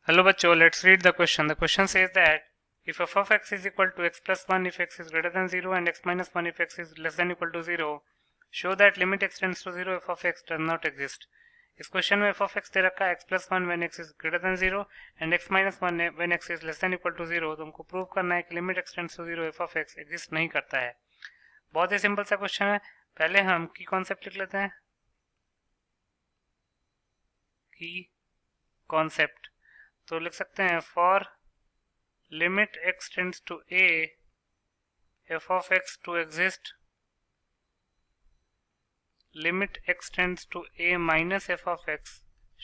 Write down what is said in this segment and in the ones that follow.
Hello बच्चों, let's read the question. The question says that if f of x is equal to x plus 1 if x is greater than 0 and x minus 1 if x is less than equal to 0, show that limit x tends to 0 f of x does not exist. इस question में f of x दे रखा है x plus 1 when x is greater than 0 and x minus 1 when x is less than equal to 0. तो हमको prove करना है कि limit x tends to 0 f of x exist नहीं करता है. बहुत ही सिंपल सा क्वेश्चन है. पहले हम की कॉन्सेप्ट लिख लेते हैं. की कॉन्सेप्ट तो लिख सकते हैं for limit x tends to a f of x to exist limit x tends to a minus f of x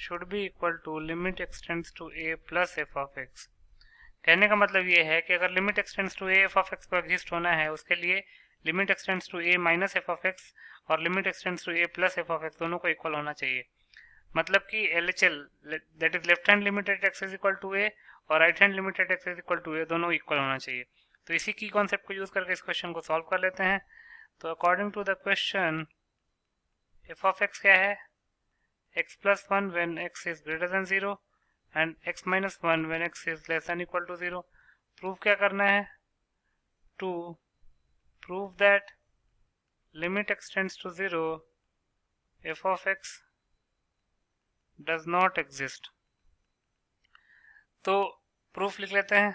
should be equal to limit x tends to a plus f of x. कहने का मतलब ये है कि अगर limit x tends to a f of x को exist होना है उसके लिए limit x tends to a minus f of x और limit x tends to a plus f of x दोनों को इक्वल होना चाहिए. मतलब कि LHL that is left hand limit at x is equal to a और right hand limit at x is equal to a दोनों equal होना चाहिए. तो इसी की कॉन्सेप्ट को यूज करके इस क्वेश्चन को सॉल्व कर लेते हैं. तो according to the question f of x क्या है x plus 1 when x is greater than 0 and x minus 1 when x is less than equal to 0. Prove क्या करना है to prove that limit x tends to 0 f of x does not exist. तो proof लिख लेते हैं.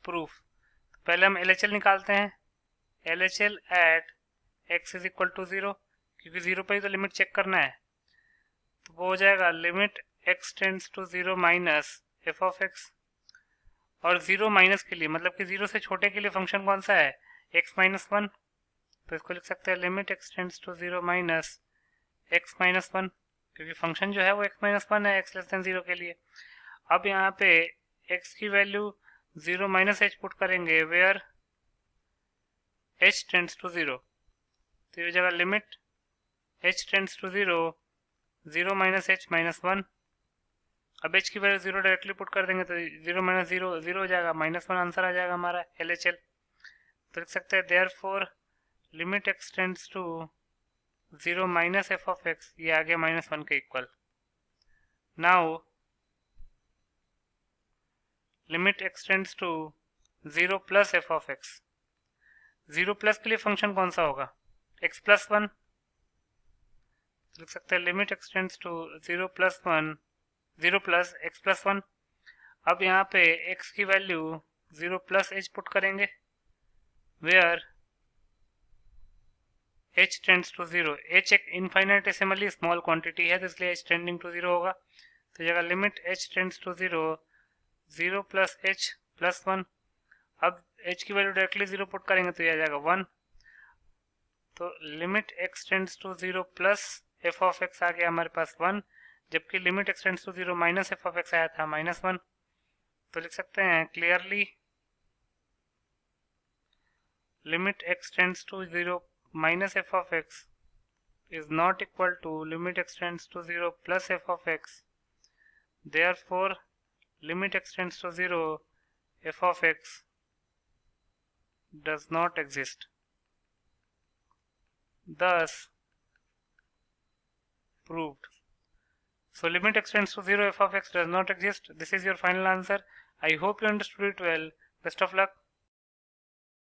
Proof पहले हम LHL निकालते हैं. LHL at x is equal to 0 क्योंकि 0 पर ही तो लिमिट चेक करना है. तो वो हो जाएगा limit x tends to 0 minus f of x. और 0 माइनस के लिए मतलब कि 0 से छोटे के लिए फंक्शन कौन सा है x माइनस 1. तो इसको लिख सकते हैं limit x tends to 0 minus x minus 1 क्योंकि फंक्शन जो है वो x माइनस 1 है x लेस देन 0 के लिए. अब यहाँ पे x की वैल्यू 0 माइनस h पुट करेंगे वेयर h टेंड्स टू 0. तो ये जगह limit h tends to 0 0 minus h minus 1. अब h की वैल्यू 0 डायरेक्टली पुट कर देंगे तो 0 माइनस 0 0 हो जाएगा माइनस 1 आंसर आ जाएगा हमारा LHL. तो लिख सकते हैं therefore limit x tends to 0 minus f of x ये आ गया माइनस 1 के equal. Now limit x tends to 0 plus f of x. 0 plus के लिए फंक्शन कौन सा होगा x प्लस 1. लिख सकते हैं limit x tends to 0 plus 1 0 plus x plus 1. अब यहाँ पे x की वैल्यू 0 प्लस h पुट करेंगे where h tends to 0. h एक इनफाइनेटेसिमली स्मॉल क्वांटिटी है तो इसलिए h टेंडिंग टू 0 होगा. तो जगह limit h tends to 0 0 plus h plus 1. अब h की वैल्यू डायरेक्टली 0 पुट करेंगे तो ये आ जाएगा 1. तो limit x tends to 0 plus f of x आ गया हमारे पास 1 जबकि limit x tends to 0 minus f of x आया था माइनस 1. तो लिख सकते हैं clearly limit x tends to 0 minus f of x is not equal to limit x tends to 0 plus f of x. Therefore, limit x tends to 0 f of x does not exist. Thus, proved. So, limit x tends to 0 f of x does not exist. This is your final answer. I hope you understood it well. Best of luck.